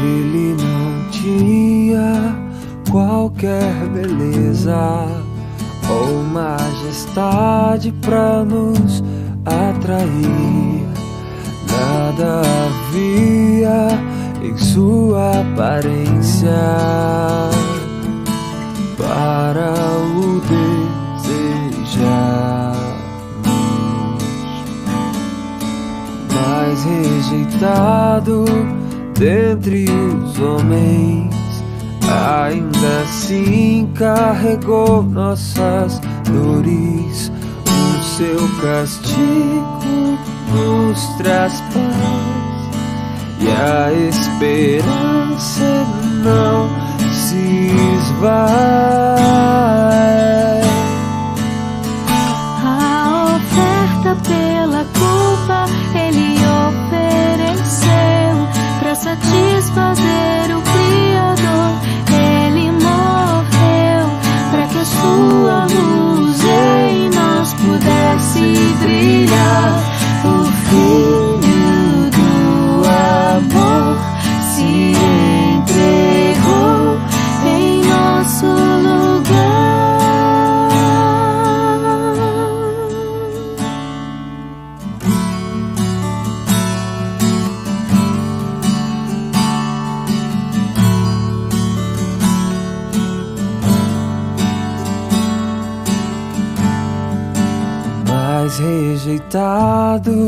Ele não tinha qualquer beleza ou majestade pra nos atrair. Nada havia em sua aparência para o desejarmos, mas rejeitado dentre os homens, ainda assim carregou nossas dores. O seu castigo nos traz paz e a esperança não se esvai. A oferta pela culpa Ele ofereceu para satisfazer o Criador. Ele morreu para que a sua luz em nós pudesse brilhar. O Filho do amor se entregou em nosso lugar. Mas rejeitado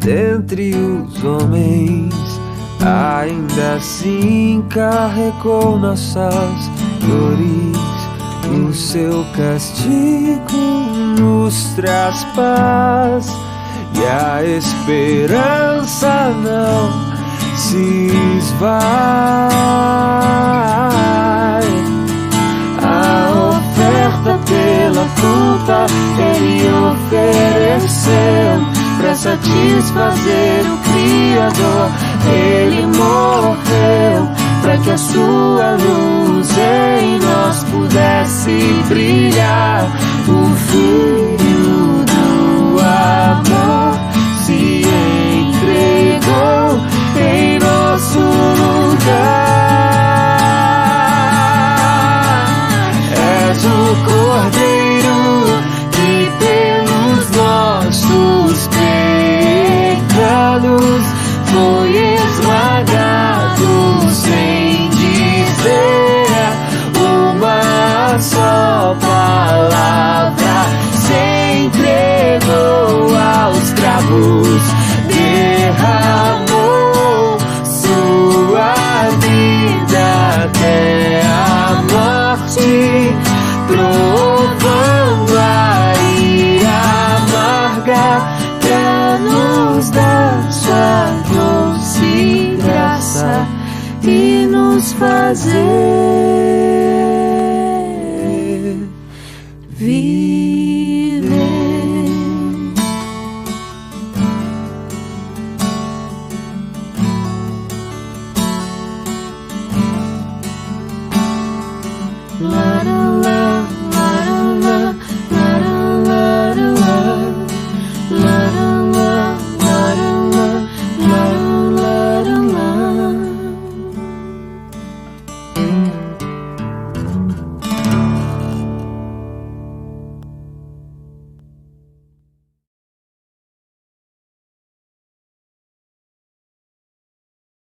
dentre os homens, ainda assim carregou nossas dores. O seu castigo nos traz paz e a esperança não se esvai. A oferta pela culpa Ele ofereceu para satisfazer o Criador. Ele morreu para que a sua luz em nós pudesse brilhar. O Filho do amor se entregou em nosso lugar. És o Cordeiro que pelos nossos pecados foi esmagado, sem dizer uma só palavra. Se entregou aos cravos, derramou sua vida até a morte, provando a ira amarga pra nos dar sua doce graça e nos fazer viver. La la la, la la la, la la la, la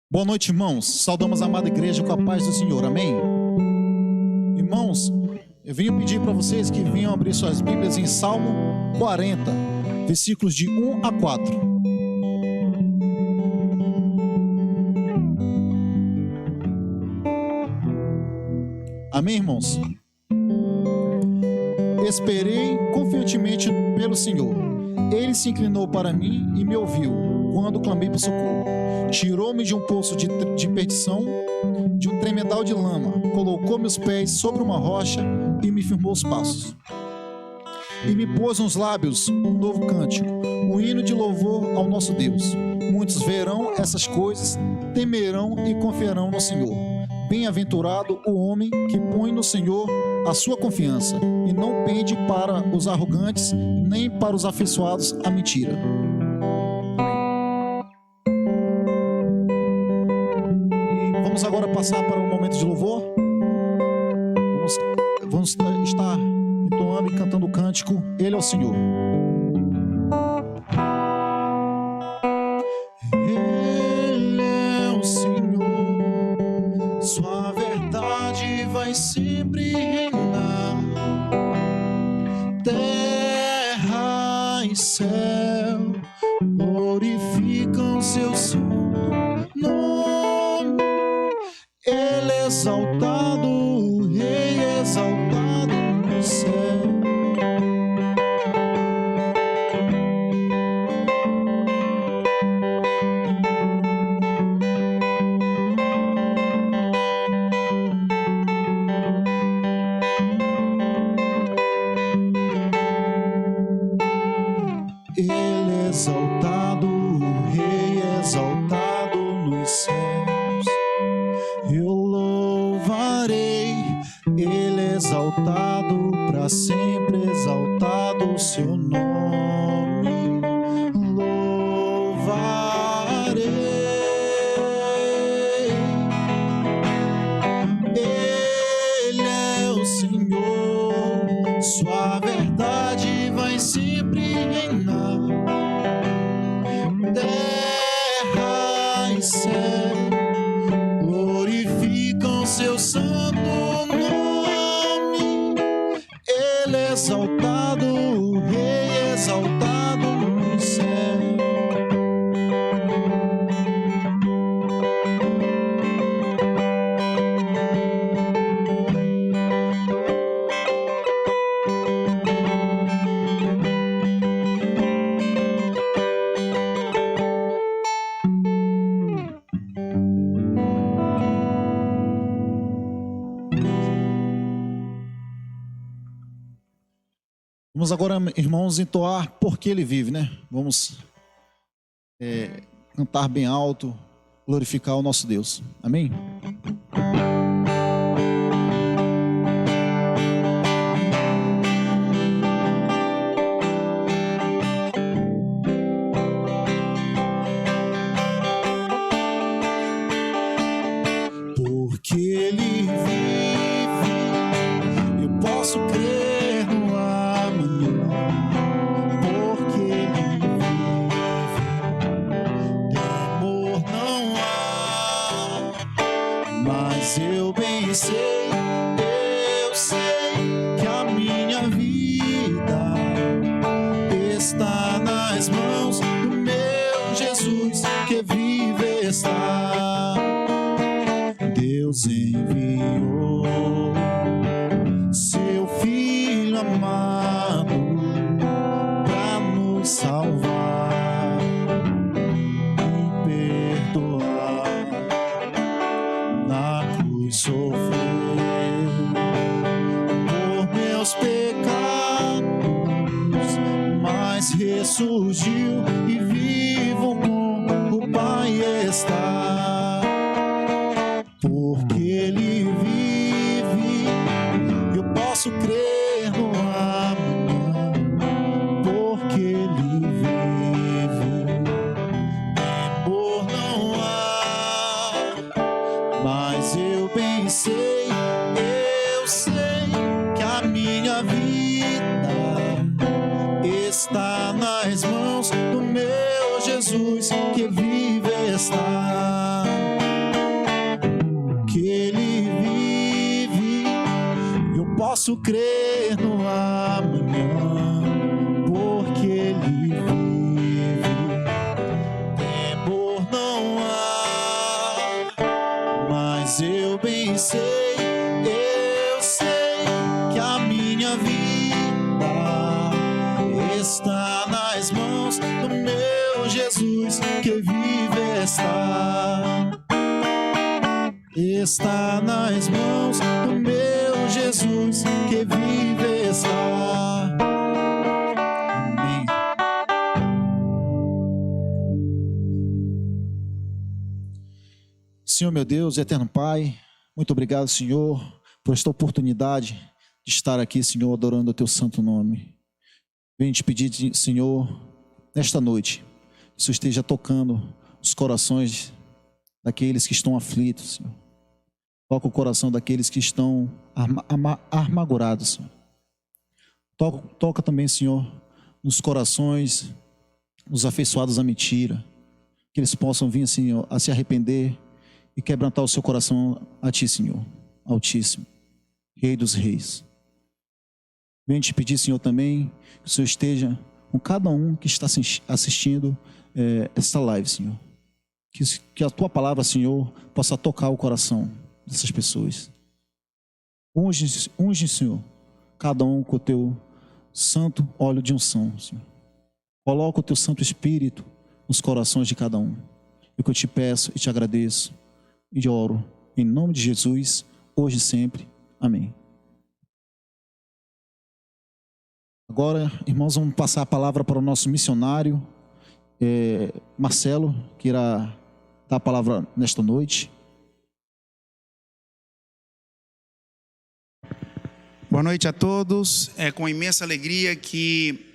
Boa noite, irmãos. Saudamos a amada igreja com a paz do Senhor. Amém? Irmãos, eu venho pedir para vocês que venham abrir suas Bíblias em Salmo 40, versículos de 1 a 4. Amém, irmãos? Esperei confiantemente pelo Senhor. Ele se inclinou para mim e me ouviu quando clamei por socorro. Tirou-me de um poço de perdição, de um tremedal de lama. Colocou meus pés sobre uma rocha e me firmou os passos. E me pôs nos lábios um novo cântico, um hino de louvor ao nosso Deus. Muitos verão essas coisas, temerão e confiarão no Senhor. Bem-aventurado o homem que põe no Senhor a sua confiança e não pende para os arrogantes, nem para os afeiçoados à mentira. Vamos agora passar para um momento de louvor. Vamos estar entoando e cantando o cântico Ele é o Senhor. Ele é o Senhor, sua verdade vai sempre reinar. Terra e céu glorificam seu santo nome. Ele é exaltado, o Rei é exaltado no céu. Ele é exaltado, o Rei é exaltado nos céus. Eu louvarei, Ele é exaltado, para sempre exaltado o seu nome. Louvarei, Ele é o Senhor, sua verdade vai sempre reinar. Terra e céu glorificam seu santo nome. Ele é exaltado, o Rei é exaltado no céu. Vamos agora, irmãos, entoar Porque Ele Vive, né? Vamos cantar bem alto, glorificar o nosso Deus. Amém? Porque Ele vive, eu posso crer no amanhã. Porque Ele vive, temor não há. Mas eu bem sei que a minha vida está nas mãos do meu Jesus, que vive está. Deus enviou seu Filho amado para nos salvar e perdoar. Na cruz sofreu por meus pecados, mas ressurgiu e vivo com o Pai está. Porque Ele vive, eu posso crer no amanhã. Porque Ele vive, temor não há. Mas eu bem sei que a minha vida está nas mãos do meu Jesus, que vive está. Que Ele vive, eu posso crer no amanhã. Porque Ele vive, temor não há. Mas eu bem sei que a minha vida está nas mãos do meu Jesus, que vive está. Está nas mãos do meu Jesus, que vive está. Amém. Senhor meu Deus, eterno Pai, muito obrigado, Senhor, por esta oportunidade de estar aqui, Senhor, adorando o Teu santo nome. Venho te pedir, Senhor, nesta noite, que o Senhor esteja tocando os corações daqueles que estão aflitos, Senhor. Toca o coração daqueles que estão amargurados, Senhor. Toca também, Senhor, nos corações, nos afeiçoados à mentira, que eles possam vir, Senhor, a se arrepender e quebrantar o seu coração a Ti, Senhor, Altíssimo, Rei dos Reis. Venho te pedir, Senhor, também que o Senhor esteja com cada um que está assistindo esta live, Senhor. Que a Tua palavra, Senhor, possa tocar o coração dessas pessoas. Unge, Senhor, cada um com o Teu santo óleo de unção, Senhor. Coloca o Teu Santo Espírito nos corações de cada um. É o que eu te peço e te agradeço e oro em nome de Jesus, hoje e sempre. Amém. Agora, irmãos, vamos passar a palavra para o nosso missionário, Marcelo, que irá dar a palavra nesta noite. Boa noite a todos. É com imensa alegria que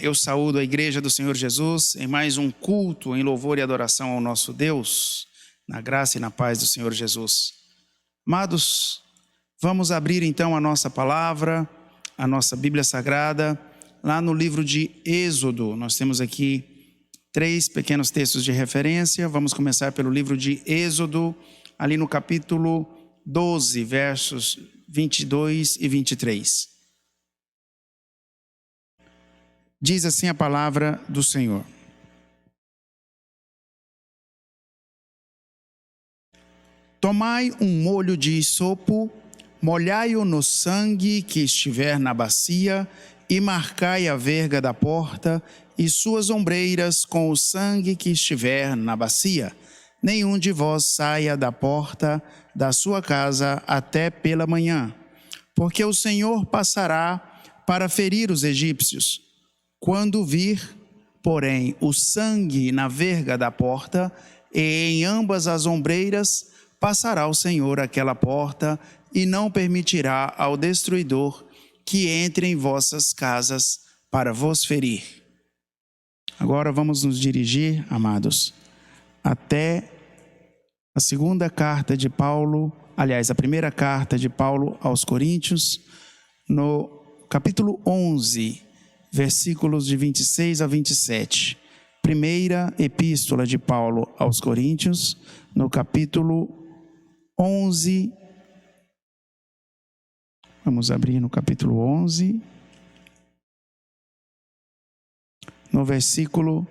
eu saúdo a Igreja do Senhor Jesus em mais um culto em louvor e adoração ao nosso Deus, na graça e na paz do Senhor Jesus. Amados, vamos abrir então a nossa palavra, a nossa Bíblia Sagrada, lá no livro de Êxodo. Nós temos aqui 3 pequenos textos de referência. Vamos começar pelo livro de Êxodo, ali no capítulo 12, versos 22 e 23. Diz assim a palavra do Senhor: tomai um molho de isopo, molhai-o no sangue que estiver na bacia e marcai a verga da porta e suas ombreiras com o sangue que estiver na bacia. Nenhum de vós saia da porta da sua casa até pela manhã, porque o Senhor passará para ferir os egípcios. Quando vir, porém, o sangue na verga da porta e em ambas as ombreiras, passará o Senhor aquela porta e não permitirá ao destruidor que entre em vossas casas para vos ferir. Agora vamos nos dirigir, amados, até a segunda carta de Paulo, aliás, a primeira carta de Paulo aos Coríntios, no capítulo 11, versículos de 26 a 27. Primeira epístola de Paulo aos Coríntios, no capítulo 11. Vamos abrir no capítulo 11, no versículo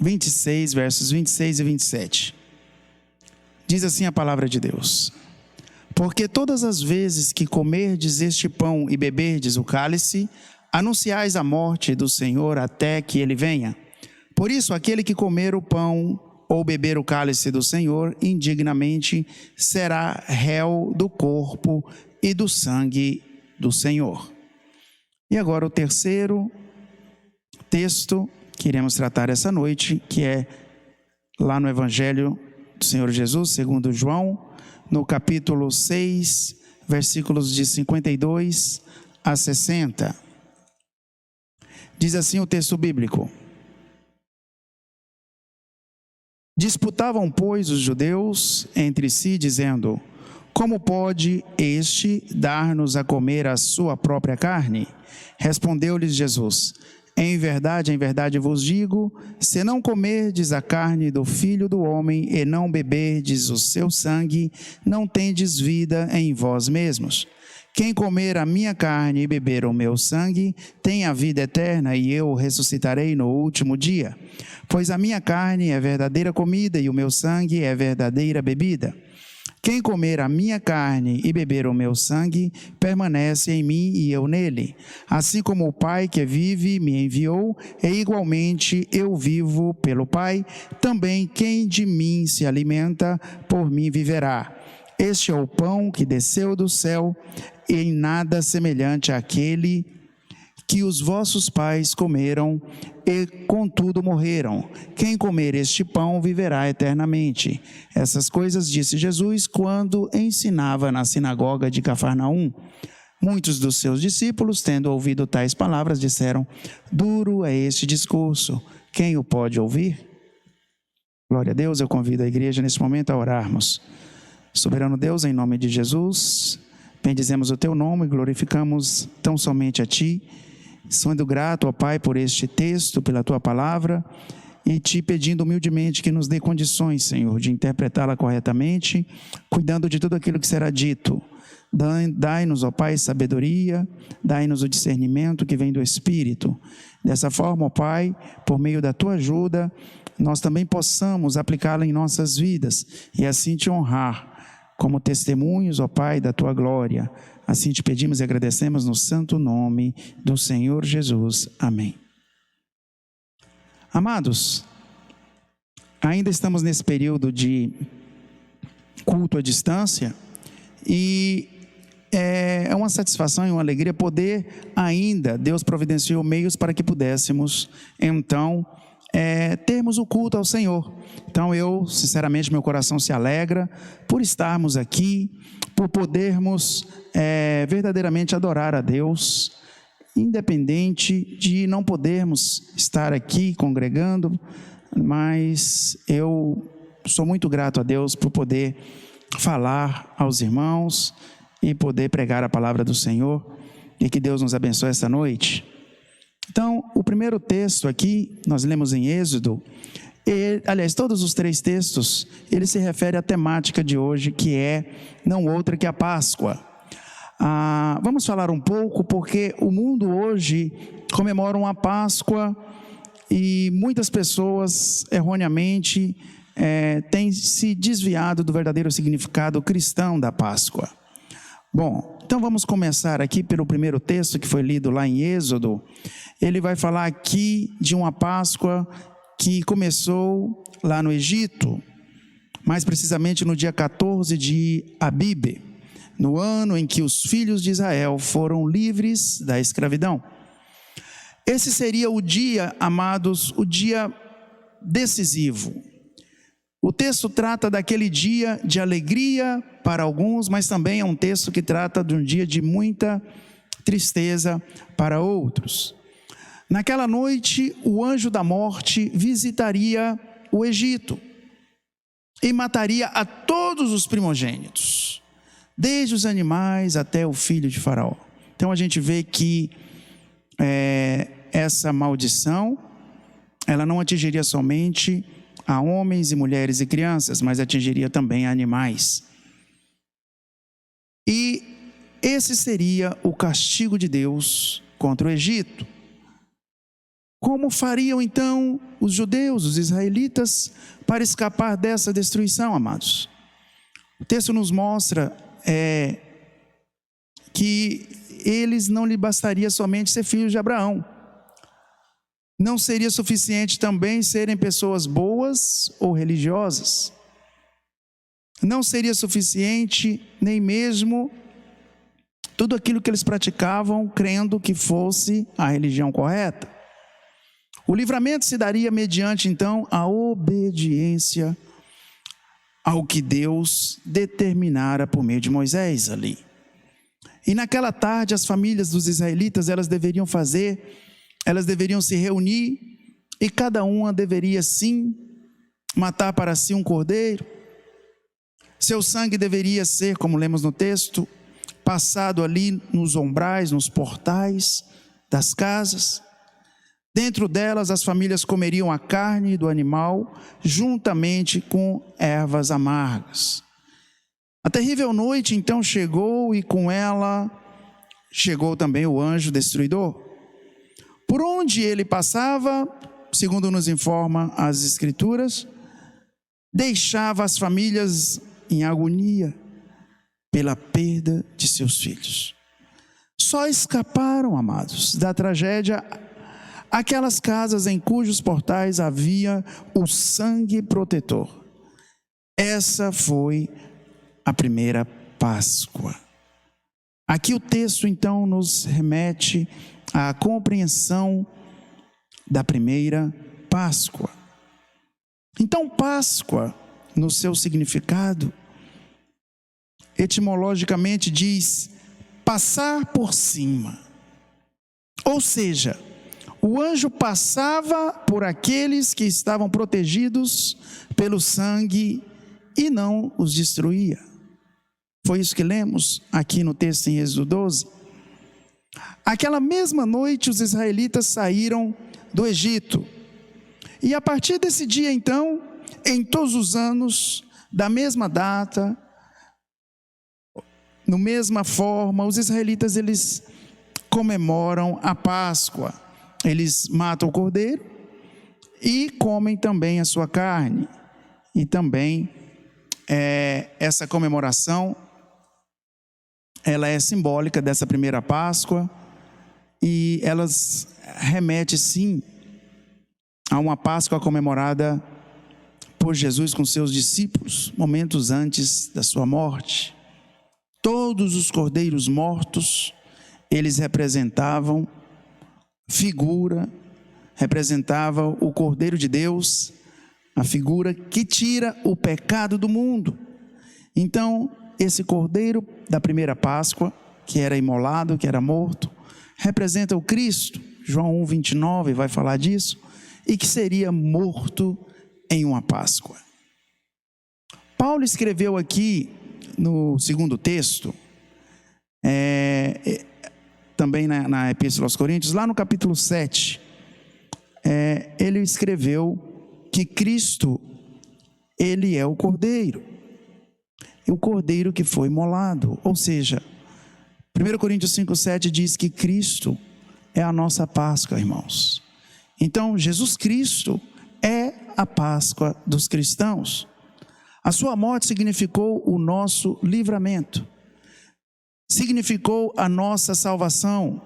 26, versos 26 e 27. Diz assim a palavra de Deus: porque todas as vezes que comerdes este pão e beberdes o cálice, anunciais a morte do Senhor até que ele venha. Por isso, aquele que comer o pão ou beber o cálice do Senhor indignamente será réu do corpo e do sangue do Senhor. E agora o terceiro texto que iremos tratar essa noite, que é lá no Evangelho do Senhor Jesus, segundo João, no capítulo 6, versículos de 52 a 60. Diz assim o texto bíblico: disputavam, pois, os judeus entre si, dizendo: como pode este dar-nos a comer a sua própria carne? Respondeu-lhes Jesus: em verdade vos digo, se não comerdes a carne do Filho do Homem e não beberdes o seu sangue, não tendes vida em vós mesmos. Quem comer a minha carne e beber o meu sangue, tem a vida eterna, e eu o ressuscitarei no último dia. Pois a minha carne é verdadeira comida e o meu sangue é verdadeira bebida. Quem comer a minha carne e beber o meu sangue, permanece em mim e eu nele. Assim como o Pai que vive me enviou, e igualmente eu vivo pelo Pai, também quem de mim se alimenta, por mim viverá. Este é o pão que desceu do céu, em nada semelhante àquele que os vossos pais comeram e contudo morreram. Quem comer este pão viverá eternamente. Essas coisas disse Jesus quando ensinava na sinagoga de Cafarnaum. Muitos dos seus discípulos, tendo ouvido tais palavras, disseram: duro é este discurso, quem o pode ouvir? Glória a Deus, eu convido a igreja nesse momento a orarmos. Soberano Deus, em nome de Jesus, bendizemos o teu nome e glorificamos tão somente a ti, sendo grato, ó Pai, por este texto, pela tua palavra, e te pedindo humildemente que nos dê condições, Senhor, de interpretá-la corretamente, cuidando de tudo aquilo que será dito. Dai-nos, ó Pai, sabedoria, dai-nos o discernimento que vem do Espírito. Dessa forma, ó Pai, por meio da tua ajuda, nós também possamos aplicá-la em nossas vidas e assim te honrar como testemunhos, ó Pai, da tua glória. Assim te pedimos e agradecemos no santo nome do Senhor Jesus. Amém. Amados, ainda estamos nesse período de culto à distância e é uma satisfação e uma alegria poder ainda, Deus providenciou meios para que pudéssemos, então, termos o culto ao Senhor. Então eu, sinceramente, meu coração se alegra por estarmos aqui, por podermos verdadeiramente adorar a Deus, independente de não podermos estar aqui congregando, mas eu sou muito grato a Deus por poder falar aos irmãos e poder pregar a palavra do Senhor, e que Deus nos abençoe essa noite. Então, o primeiro texto aqui, nós lemos em Êxodo, aliás, todos os três textos, ele se refere à temática de hoje, que é não outra que a Páscoa. Vamos falar um pouco, porque o mundo hoje comemora a Páscoa e muitas pessoas, erroneamente, têm se desviado do verdadeiro significado cristão da Páscoa. Bom, então vamos começar aqui pelo primeiro texto que foi lido lá em Êxodo. Ele vai falar aqui de uma Páscoa que começou lá no Egito, mais precisamente no dia 14 de Abibe, no ano em que os filhos de Israel foram livres da escravidão. Esse seria o dia, amados, o dia decisivo. O texto trata daquele dia de alegria para alguns, mas também é um texto que trata de um dia de muita tristeza para outros. Naquela noite, o anjo da morte visitaria o Egito e mataria a todos os primogênitos, desde os animais até o filho de Faraó. Então a gente vê que essa maldição, ela não atingiria somente a homens e mulheres e crianças, mas atingiria também a animais. E esse seria o castigo de Deus contra o Egito. Como fariam então os judeus, os israelitas, para escapar dessa destruição, amados? O texto nos mostra que eles não lhe bastaria somente ser filhos de Abraão. Não seria suficiente também serem pessoas boas ou religiosas. Não seria suficiente nem mesmo tudo aquilo que eles praticavam, crendo que fosse a religião correta. O livramento se daria mediante, então, a obediência ao que Deus determinara por meio de Moisés ali. E naquela tarde, as famílias dos israelitas, elas deveriam se reunir, e cada uma deveria, sim, matar para si um cordeiro. Seu sangue deveria ser, como lemos no texto, passado ali nos umbrais, nos portais das casas. Dentro delas, as famílias comeriam a carne do animal, juntamente com ervas amargas. A terrível noite, então, chegou, e com ela chegou também o anjo destruidor. Por onde ele passava, segundo nos informa as Escrituras, deixava as famílias em agonia pela perda de seus filhos. Só escaparam, amados, da tragédia aquelas casas em cujos portais havia o sangue protetor. Essa foi a primeira Páscoa. Aqui o texto então nos remete à compreensão da primeira Páscoa. Então, Páscoa, no seu significado, etimologicamente diz passar por cima. Ou seja, o anjo passava por aqueles que estavam protegidos pelo sangue e não os destruía. Foi isso que lemos aqui no texto em Êxodo 12. Aquela mesma noite os israelitas saíram do Egito. E a partir desse dia então, em todos os anos, da mesma data, na mesma forma, os israelitas eles comemoram a Páscoa. Eles matam o cordeiro e comem também a sua carne. E também essa comemoração, ela é simbólica dessa primeira Páscoa e elas remete sim a uma Páscoa comemorada por Jesus com seus discípulos, momentos antes da sua morte. Todos os cordeiros mortos, eles representavam o Cordeiro de Deus, a figura que tira o pecado do mundo. Então, esse Cordeiro da primeira Páscoa, que era imolado, que era morto, representa o Cristo. João 1:29 vai falar disso, e que seria morto em uma Páscoa. Paulo escreveu aqui no segundo texto, também na Epístola aos Coríntios, lá no capítulo 7, ele escreveu que Cristo, ele é o Cordeiro, e o Cordeiro que foi imolado, ou seja, 1 Coríntios 5:7 diz que Cristo é a nossa Páscoa, irmãos. Então, Jesus Cristo é a Páscoa dos cristãos. A sua morte significou o nosso livramento, significou a nossa salvação.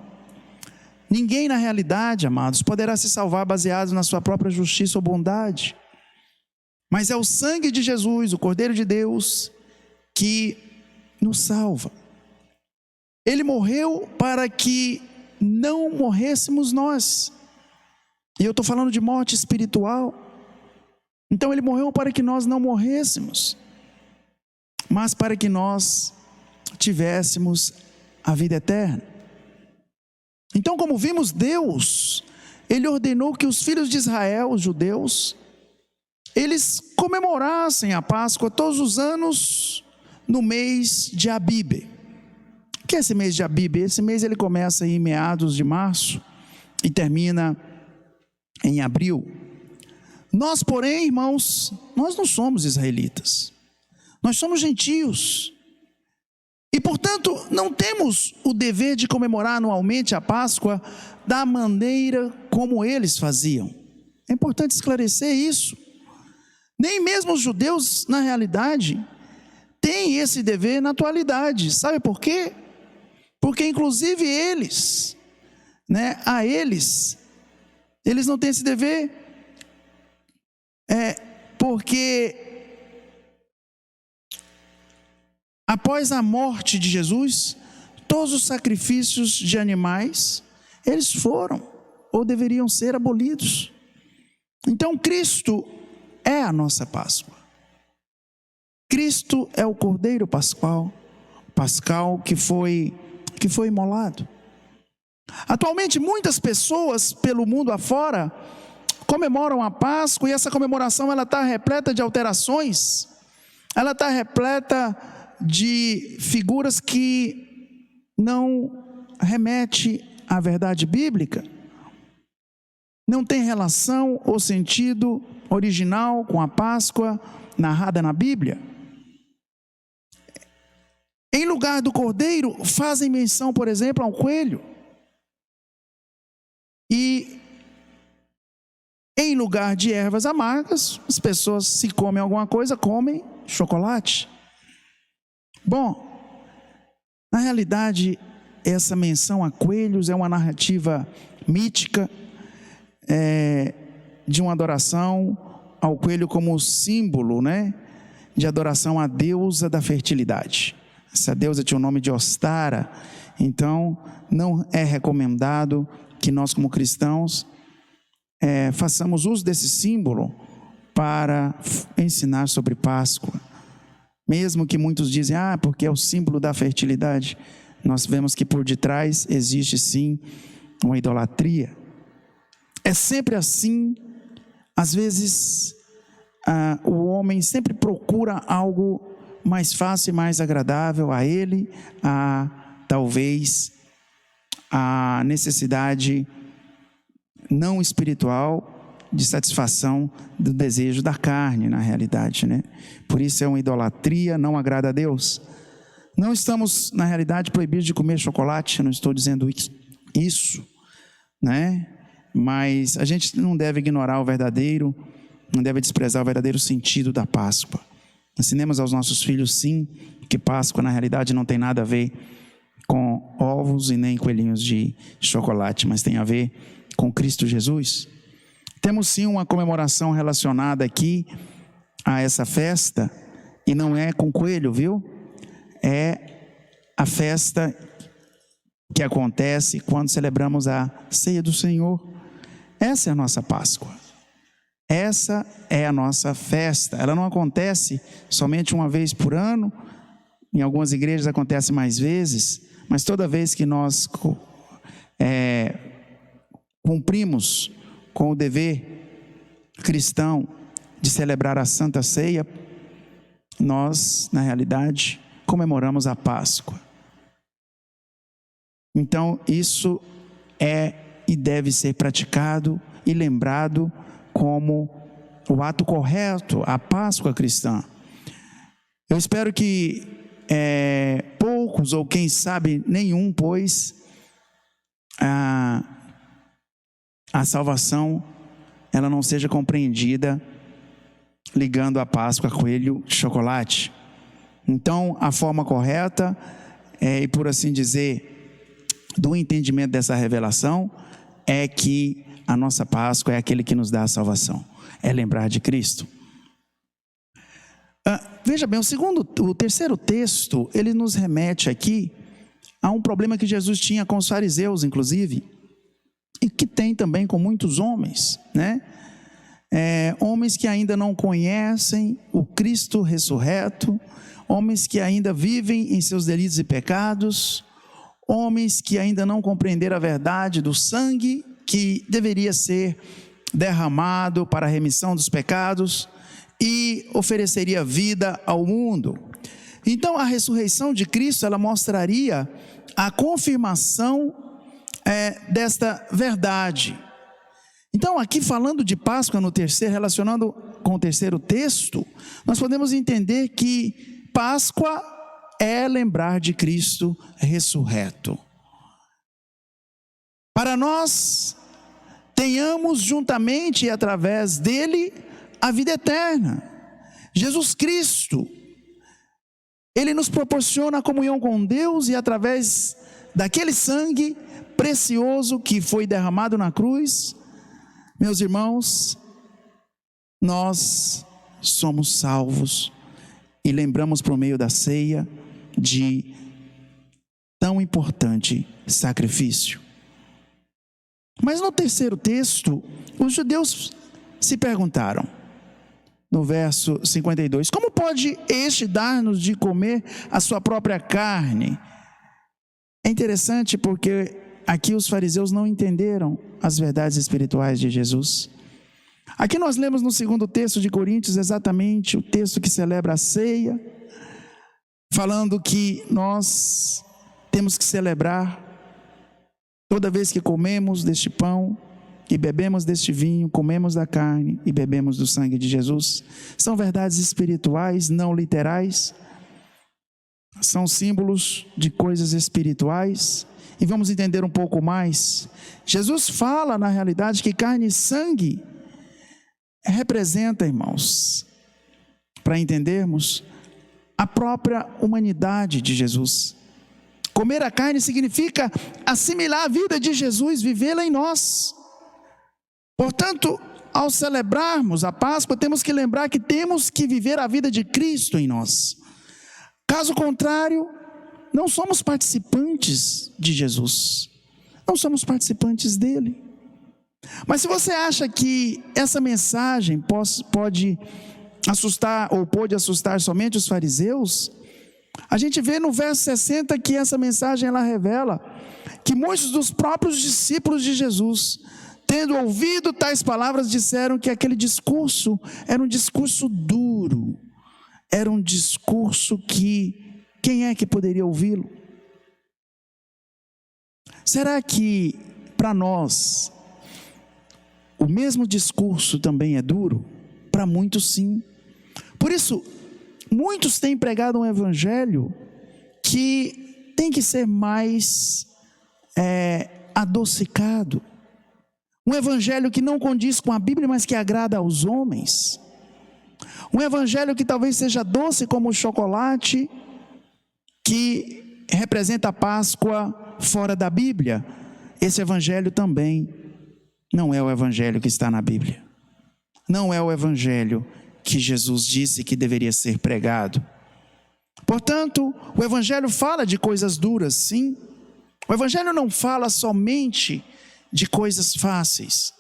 Ninguém na realidade, amados, poderá se salvar baseado na sua própria justiça ou bondade, mas é o sangue de Jesus, o Cordeiro de Deus, que nos salva. Ele morreu para que não morrêssemos nós, e eu estou falando de morte espiritual. Então ele morreu para que nós não morrêssemos, mas para que nós tivéssemos a vida eterna. Então, como vimos, Deus, ele ordenou que os filhos de Israel, os judeus, eles comemorassem a Páscoa todos os anos no mês de Abíbe. O que é esse mês de Abíbe? Esse mês ele começa em meados de março e termina em abril. Nós, porém, irmãos, nós não somos israelitas, nós somos gentios, e portanto não temos o dever de comemorar anualmente a Páscoa da maneira como eles faziam. É importante esclarecer isso. Nem mesmo os judeus, na realidade, têm esse dever na atualidade. Sabe por quê? Porque inclusive eles não têm esse dever. Porque após a morte de Jesus, todos os sacrifícios de animais, eles foram ou deveriam ser abolidos. Então Cristo é a nossa Páscoa. Cristo é o Cordeiro Pascal que foi imolado. Atualmente muitas pessoas pelo mundo afora comemoram a Páscoa, e essa comemoração ela está repleta de alterações, ela está repleta de figuras que não remete à verdade bíblica, não tem relação ou sentido original com a Páscoa narrada na Bíblia. Em lugar do cordeiro, fazem menção, por exemplo, ao coelho. E em lugar de ervas amargas, as pessoas, se comem alguma coisa, comem chocolate. Bom, na realidade, essa menção a coelhos é uma narrativa mítica, de uma adoração ao coelho como símbolo, de adoração à deusa da fertilidade. Essa deusa tinha o nome de Ostara. Então, não é recomendado que nós, como cristãos, façamos uso desse símbolo para ensinar sobre Páscoa. Mesmo que muitos dizem, porque é o símbolo da fertilidade, nós vemos que por detrás existe sim uma idolatria. É sempre assim. Às vezes, o homem sempre procura algo mais fácil e mais agradável a ele, talvez a necessidade não espiritual de satisfação do desejo da carne, na realidade, né? Por isso é uma idolatria, não agrada a Deus. Não estamos, na realidade, proibidos de comer chocolate, não estou dizendo isso, né? Mas a gente não deve ignorar não deve desprezar o verdadeiro sentido da Páscoa. Ensinemos aos nossos filhos, sim, que Páscoa, na realidade, não tem nada a ver com ovos e nem coelhinhos de chocolate, mas tem a ver com Cristo Jesus. Temos sim uma comemoração relacionada aqui a essa festa, e não é com coelho, viu? É a festa que acontece quando celebramos a ceia do Senhor. Essa é a nossa Páscoa. Essa é a nossa festa. Ela não acontece somente uma vez por ano, em algumas igrejas acontece mais vezes, mas toda vez que nós cumprimos com o dever cristão de celebrar a Santa Ceia, nós, na realidade, comemoramos a Páscoa. Então, isso é e deve ser praticado e lembrado como o ato correto, a Páscoa cristã. Eu espero que poucos, ou quem sabe nenhum, pois a salvação ela não seja compreendida ligando a Páscoa a coelho de chocolate. Então, a forma correta, e por assim dizer, do entendimento dessa revelação, é que a nossa Páscoa é aquele que nos dá a salvação, é lembrar de Cristo. Veja bem, o terceiro texto, ele nos remete aqui a um problema que Jesus tinha com os fariseus, inclusive, e que tem também com muitos homens, né? Homens que ainda não conhecem o Cristo ressurreto, homens que ainda vivem em seus delitos e pecados, homens que ainda não compreenderam a verdade do sangue que deveria ser derramado para a remissão dos pecados e ofereceria vida ao mundo. Então, a ressurreição de Cristo, ela mostraria a confirmação desta verdade. Então, aqui falando de Páscoa no terceiro, relacionando com o terceiro texto, nós podemos entender que Páscoa é lembrar de Cristo ressurreto. Para nós, tenhamos juntamente e através dele a vida eterna. Jesus Cristo, ele nos proporciona a comunhão com Deus, e através daquele sangue precioso que foi derramado na cruz, meus irmãos, nós somos salvos e lembramos por meio da ceia de tão importante sacrifício. Mas no terceiro texto, os judeus se perguntaram, no verso 52, como pode este dar-nos de comer a sua própria carne? É interessante porque aqui os fariseus não entenderam as verdades espirituais de Jesus. Aqui nós lemos no segundo texto de Coríntios, exatamente o texto que celebra a ceia, falando que nós temos que celebrar toda vez que comemos deste pão e bebemos deste vinho, comemos da carne e bebemos do sangue de Jesus. São verdades espirituais, não literais, são símbolos de coisas espirituais. E vamos entender um pouco mais. Jesus fala, na realidade, que carne e sangue representa, irmãos, para entendermos, a própria humanidade de Jesus. Comer a carne significa assimilar a vida de Jesus, vivê-la em nós. Portanto, ao celebrarmos a Páscoa, temos que lembrar que temos que viver a vida de Cristo em nós. Caso contrário, não somos participantes de Jesus, não somos participantes dele. Mas se você acha que essa mensagem pode assustar ou pode assustar somente os fariseus, a gente vê no verso 60 que essa mensagem ela revela que muitos dos próprios discípulos de Jesus tendo ouvido tais palavras, disseram que aquele discurso era um discurso duro, era um discurso que quem é que poderia ouvi-lo? Será que para nós o mesmo discurso também é duro? Para muitos, sim. Por isso, muitos têm pregado um evangelho que tem que ser mais adocicado. Um evangelho que não condiz com a Bíblia, mas que agrada aos homens. Um evangelho que talvez seja doce como o chocolate, que representa a Páscoa fora da Bíblia. Esse evangelho também não é o evangelho que está na Bíblia. Não é o evangelho que Jesus disse que deveria ser pregado. Portanto, o evangelho fala de coisas duras, sim. O evangelho não fala somente de coisas fáceis.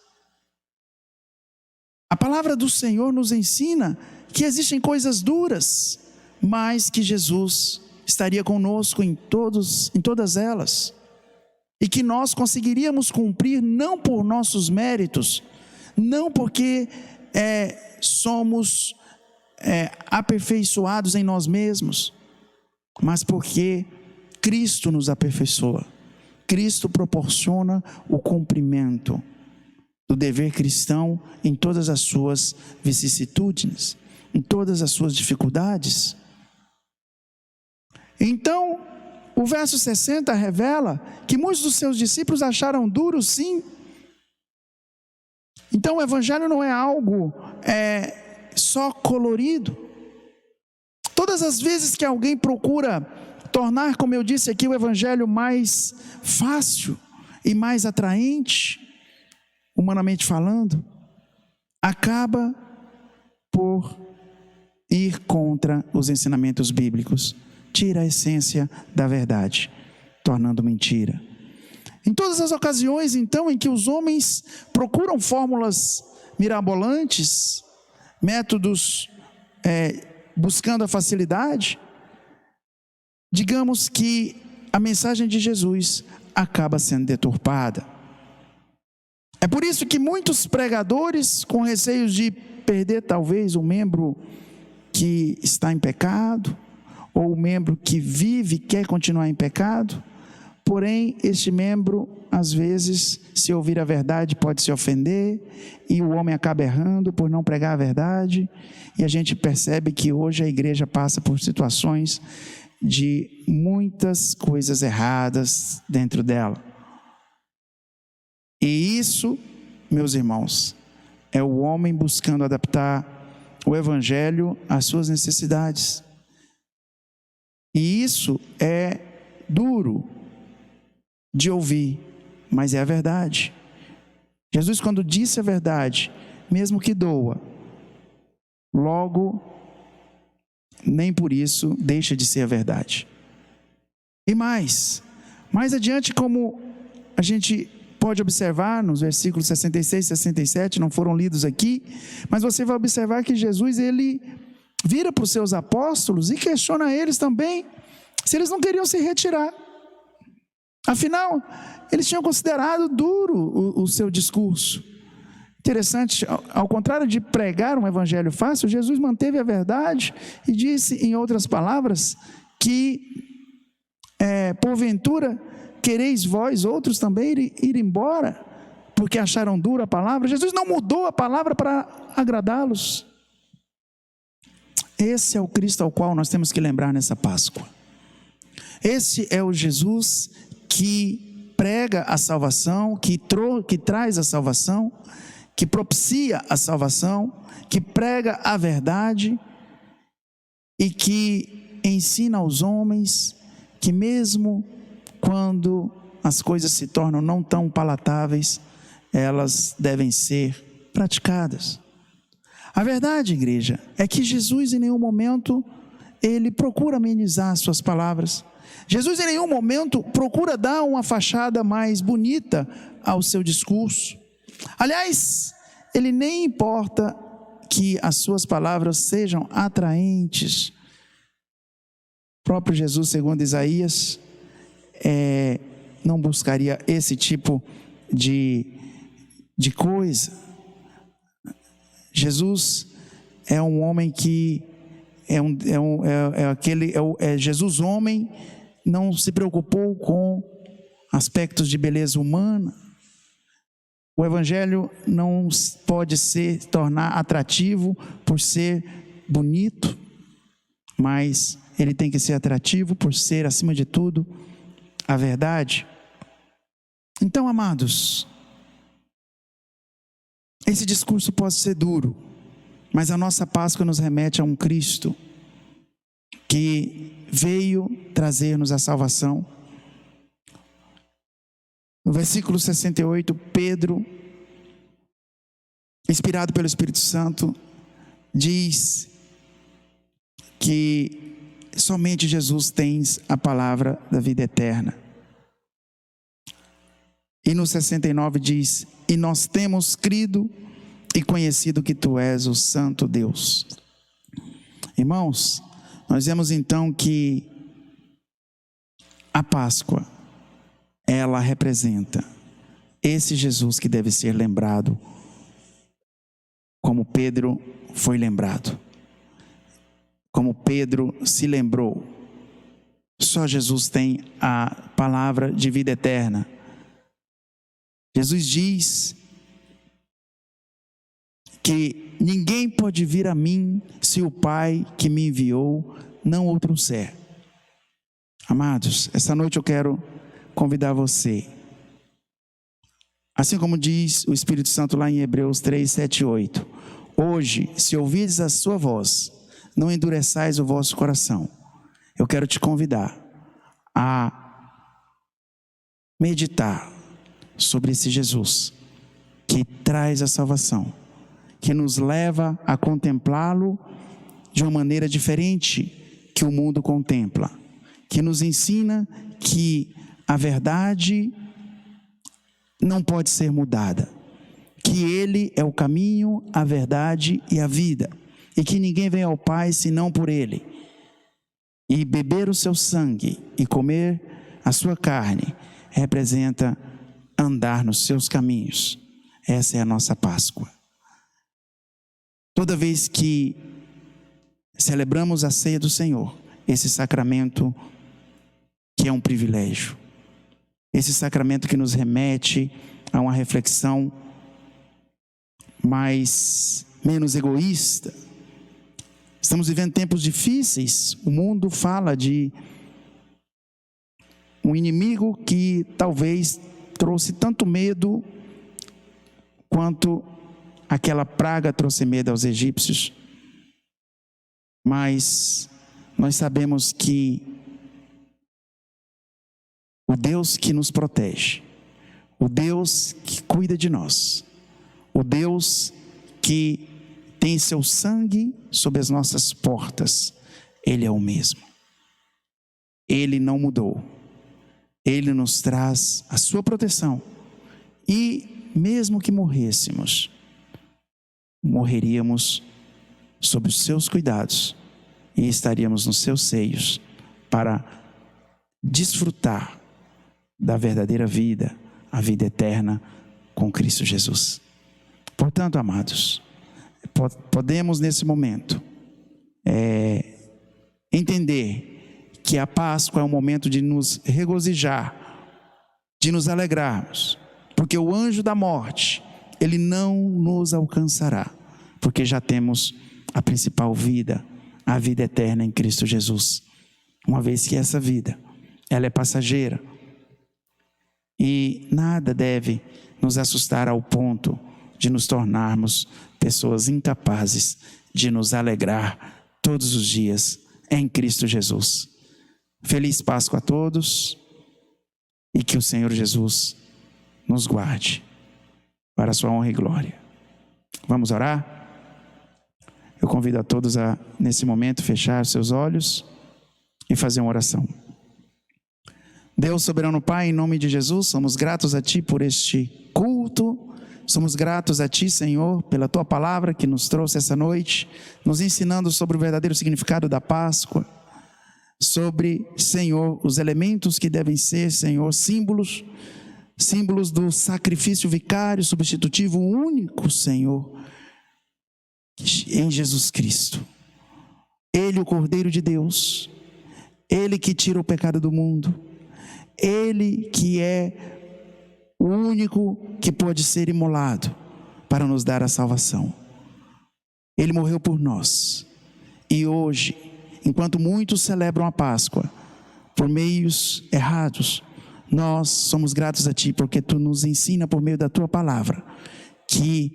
A palavra do Senhor nos ensina que existem coisas duras, mas que Jesus estaria conosco em todas elas. E que nós conseguiríamos cumprir não por nossos méritos, não porque somos aperfeiçoados em nós mesmos, mas porque Cristo nos aperfeiçoa. Cristo proporciona o cumprimento do dever cristão em todas as suas vicissitudes, em todas as suas dificuldades. Então, o verso 60 revela que muitos dos seus discípulos acharam duro, sim. Então, o evangelho não é algo só colorido. Todas as vezes que alguém procura tornar, como eu disse aqui, o evangelho mais fácil e mais atraente, humanamente falando, acaba por ir contra os ensinamentos bíblicos, tira a essência da verdade, tornando mentira. Em todas as ocasiões, então, em que os homens procuram fórmulas mirabolantes, métodos buscando a facilidade, digamos que a mensagem de Jesus acaba sendo deturpada. É por isso que muitos pregadores, com receios de perder talvez um membro que está em pecado, ou um membro que vive e quer continuar em pecado, porém este membro, às vezes, se ouvir a verdade, pode se ofender, e o homem acaba errando por não pregar a verdade, e a gente percebe que hoje a igreja passa por situações de muitas coisas erradas dentro dela. E isso, meus irmãos, é o homem buscando adaptar o evangelho às suas necessidades. E isso é duro de ouvir, mas é a verdade. Jesus, quando disse a verdade, mesmo que doa, logo, nem por isso deixa de ser a verdade. E mais adiante, como a gente pode observar nos versículos 66 e 67, não foram lidos aqui, mas você vai observar que Jesus, ele vira para os seus apóstolos e questiona eles também, se eles não queriam se retirar. Afinal, eles tinham considerado duro o seu discurso. Interessante, ao contrário de pregar um evangelho fácil, Jesus manteve a verdade e disse, em outras palavras, que porventura quereis vós outros também ir embora, porque acharam dura a palavra. Jesus não mudou a palavra para agradá-los. Esse é o Cristo ao qual nós temos que lembrar nessa Páscoa. Esse é o Jesus que prega a salvação, que traz a salvação, que propicia a salvação, que prega a verdade e que ensina aos homens que mesmo quando as coisas se tornam não tão palatáveis, elas devem ser praticadas. A verdade, igreja, é que Jesus em nenhum momento ele procura amenizar as suas palavras. Jesus em nenhum momento procura dar uma fachada mais bonita ao seu discurso. Aliás, ele nem importa que as suas palavras sejam atraentes. O próprio Jesus, segundo Isaías, não buscaria esse tipo de de coisa. Jesus é um homem que Jesus homem, não se preocupou com aspectos de beleza humana. O evangelho não pode se tornar atrativo por ser bonito, mas ele tem que ser atrativo por ser, acima de tudo, a verdade. Então, amados, esse discurso pode ser duro, mas a nossa Páscoa nos remete a um Cristo que veio trazer-nos a salvação. No versículo 68, Pedro, inspirado pelo Espírito Santo, diz que somente Jesus tem a palavra da vida eterna. E no 69 diz: e nós temos crido e conhecido que tu és o Santo Deus. Irmãos, nós vemos então que a Páscoa, ela representa esse Jesus que deve ser lembrado, como Pedro foi lembrado, como Pedro se lembrou. Só Jesus tem a palavra de vida eterna. Jesus diz que ninguém pode vir a mim se o Pai que me enviou não o trouxer. Amados, essa noite eu quero convidar você, assim como diz o Espírito Santo lá em Hebreus 3, 7 e 8: hoje, se ouvirdes a sua voz, não endureçais o vosso coração. Eu quero te convidar a meditar sobre esse Jesus que traz a salvação, que nos leva a contemplá-lo de uma maneira diferente que o mundo contempla, que nos ensina que a verdade não pode ser mudada, que Ele é o caminho, a verdade e a vida, e que ninguém vem ao Pai senão por Ele. E beber o seu sangue e comer a sua carne representa andar nos seus caminhos. Essa é a nossa Páscoa. Toda vez que celebramos a ceia do Senhor, esse sacramento que é um privilégio, esse sacramento que nos remete a uma reflexão menos egoísta. Estamos vivendo tempos difíceis. O mundo fala de um inimigo que talvez trouxe tanto medo quanto aquela praga trouxe medo aos egípcios. Mas nós sabemos que o Deus que nos protege, o Deus que cuida de nós, o Deus que tem seu sangue sobre as nossas portas, Ele é o mesmo. Ele não mudou. Ele nos traz a sua proteção. E mesmo que morrêssemos, morreríamos sob os seus cuidados e estaríamos nos seus seios para desfrutar da verdadeira vida, a vida eterna com Cristo Jesus. Portanto, amados, podemos nesse momento entender que a Páscoa é um momento de nos regozijar, de nos alegrarmos, porque o anjo da morte, ele não nos alcançará, porque já temos a principal vida, a vida eterna em Cristo Jesus. Uma vez que essa vida, ela é passageira, e nada deve nos assustar ao ponto de nos tornarmos pessoas incapazes de nos alegrar todos os dias em Cristo Jesus. Feliz Páscoa a todos, e que o Senhor Jesus nos guarde para a sua honra e glória. Vamos orar? Eu convido a todos a, nesse momento, fechar seus olhos e fazer uma oração. Deus soberano Pai, em nome de Jesus, somos gratos a Ti por este culto. Somos gratos a Ti, Senhor, pela Tua palavra que nos trouxe essa noite, nos ensinando sobre o verdadeiro significado da Páscoa, sobre, Senhor, os elementos que devem ser, Senhor, símbolos símbolos do sacrifício vicário, substitutivo, único, Senhor, em Jesus Cristo. Ele, o Cordeiro de Deus, Ele que tira o pecado do mundo, Ele que é o único que pode ser imolado para nos dar a salvação. Ele morreu por nós. E hoje, enquanto muitos celebram a Páscoa por meios errados, nós somos gratos a Ti, porque Tu nos ensina por meio da Tua palavra que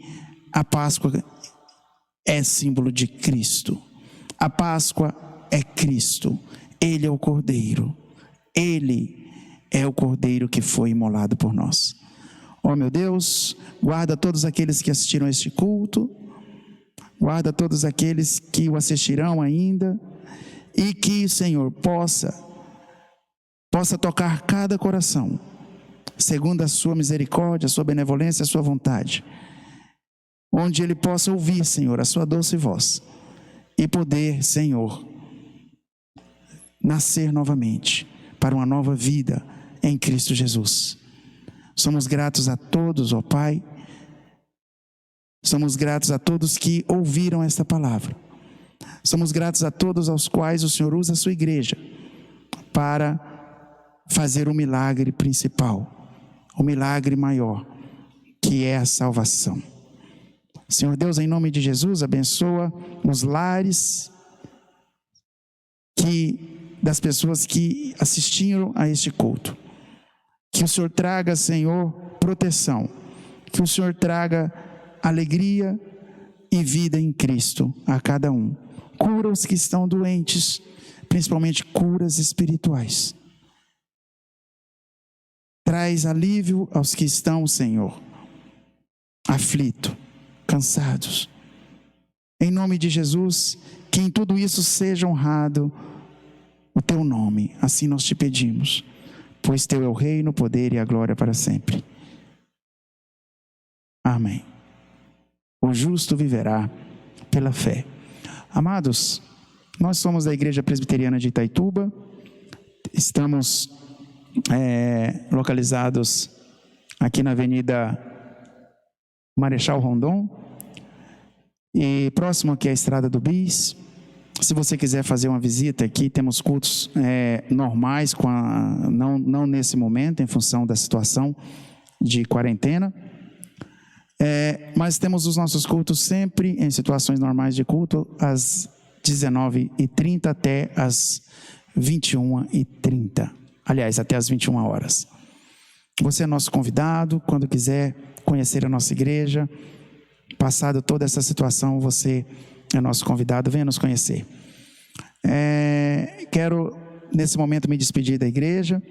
a Páscoa é símbolo de Cristo. A Páscoa é Cristo. Ele é o Cordeiro. Ele é o Cordeiro que foi imolado por nós. Ó meu Deus, guarda todos aqueles que assistiram a este culto, guarda todos aqueles que o assistirão ainda, e que, Senhor, possa tocar cada coração, segundo a sua misericórdia, a sua benevolência, a sua vontade, onde ele possa ouvir, Senhor, a sua doce voz, e poder, Senhor, nascer novamente para uma nova vida em Cristo Jesus. Somos gratos a todos, ó Pai, somos gratos a todos que ouviram esta palavra, somos gratos a todos aos quais o Senhor usa a sua igreja para fazer o milagre principal, o milagre maior, que é a salvação. Senhor Deus, em nome de Jesus, abençoa os lares das pessoas que assistiram a este culto. Que o Senhor traga, Senhor, proteção. Que o Senhor traga alegria e vida em Cristo a cada um. Cura os que estão doentes, principalmente curas espirituais. Traz alívio aos que estão, Senhor, aflitos, cansados. Em nome de Jesus, que em tudo isso seja honrado o Teu nome. Assim nós te pedimos, pois Teu é o reino, o poder e a glória para sempre. Amém. O justo viverá pela fé. Amados, nós somos da Igreja Presbiteriana de Itaituba, estamos localizados aqui na Avenida Marechal Rondon, e próximo aqui à Estrada do Bis. Se você quiser fazer uma visita aqui, temos cultos normais, não nesse momento, em função da situação de quarentena, mas temos os nossos cultos sempre em situações normais de culto, às 19h30 até às 21h30. Aliás, até às 21 horas. Você é nosso convidado, quando quiser conhecer a nossa igreja, passado toda essa situação, você é nosso convidado, venha nos conhecer. Quero, nesse momento, me despedir da igreja,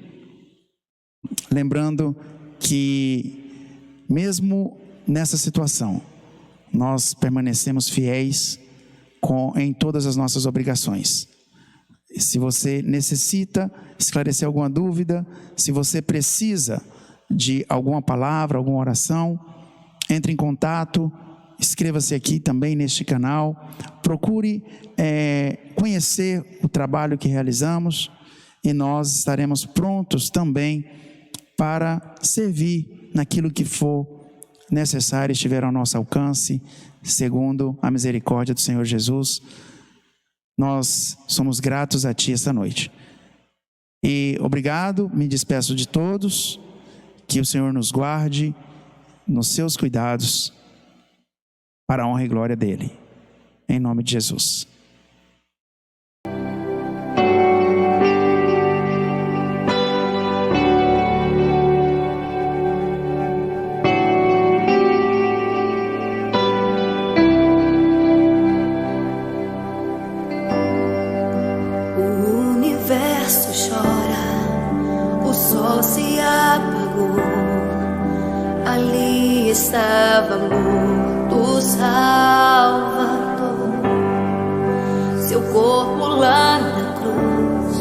lembrando que, mesmo nessa situação, nós permanecemos fiéis em todas as nossas obrigações. Se você necessita esclarecer alguma dúvida, se você precisa de alguma palavra, alguma oração, entre em contato, inscreva-se aqui também neste canal, procure conhecer o trabalho que realizamos, e nós estaremos prontos também para servir naquilo que for necessário, estiver ao nosso alcance, segundo a misericórdia do Senhor Jesus. Nós somos gratos a Ti esta noite. E obrigado, me despeço de todos, que o Senhor nos guarde nos seus cuidados, para a honra e glória dEle. Em nome de Jesus. O universo chora, o sol se apagou. Ali estava morto o Salvador, seu corpo lá na cruz,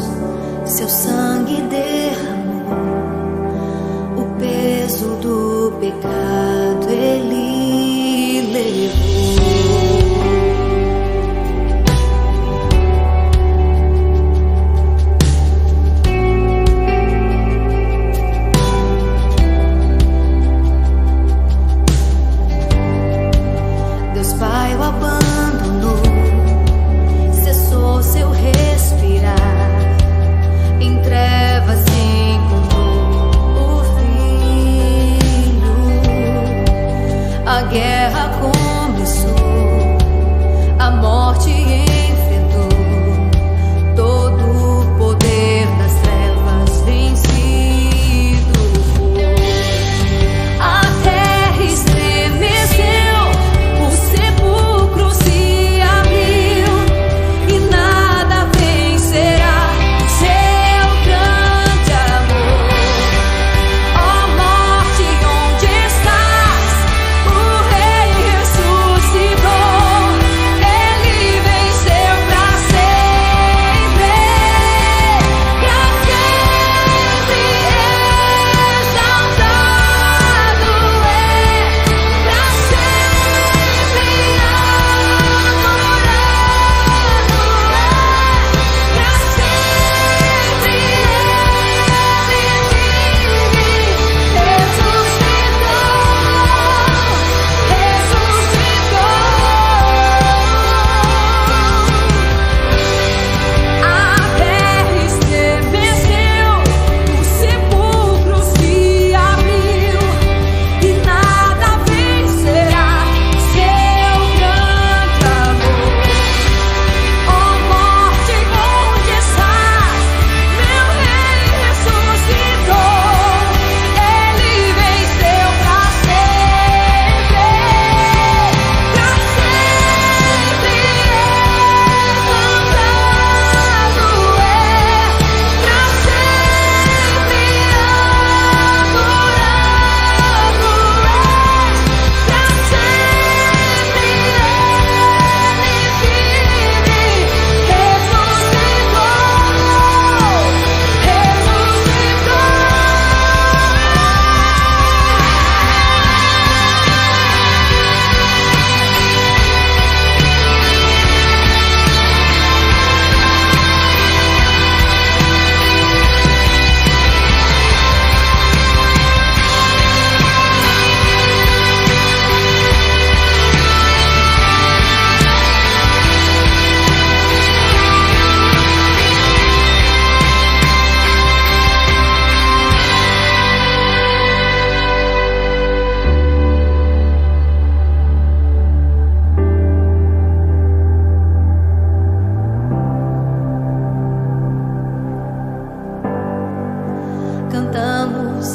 seu sangue derramou, o peso do pecado Ele levou.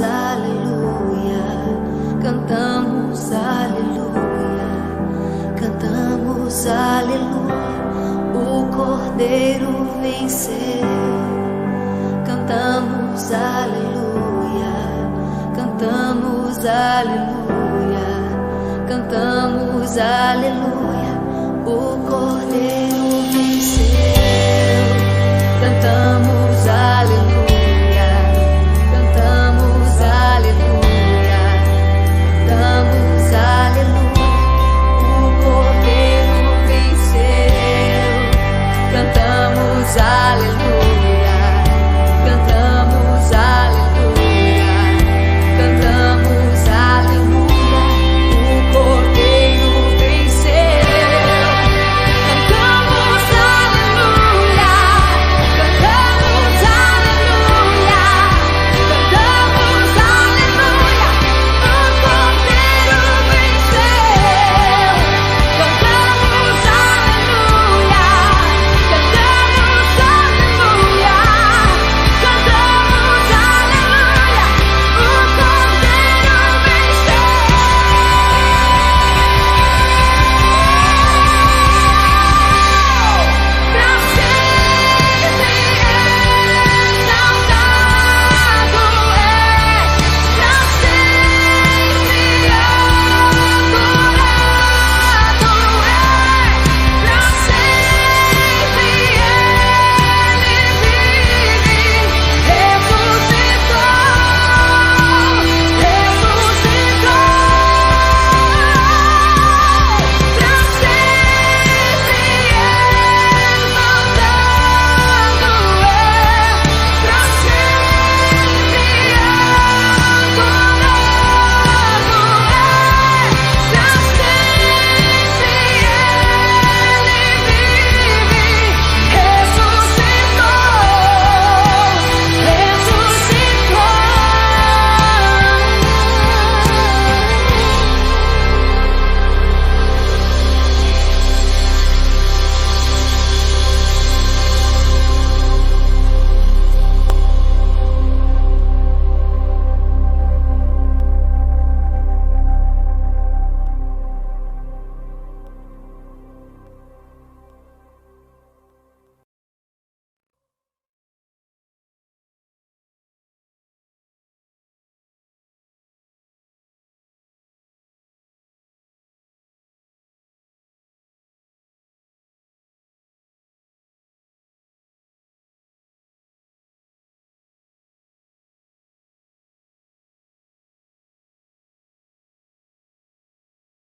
aleluia, cantamos aleluia, cantamos aleluia, o Cordeiro venceu. Cantamos aleluia, cantamos aleluia, cantamos aleluia, o Cordeiro venceu. Cantamos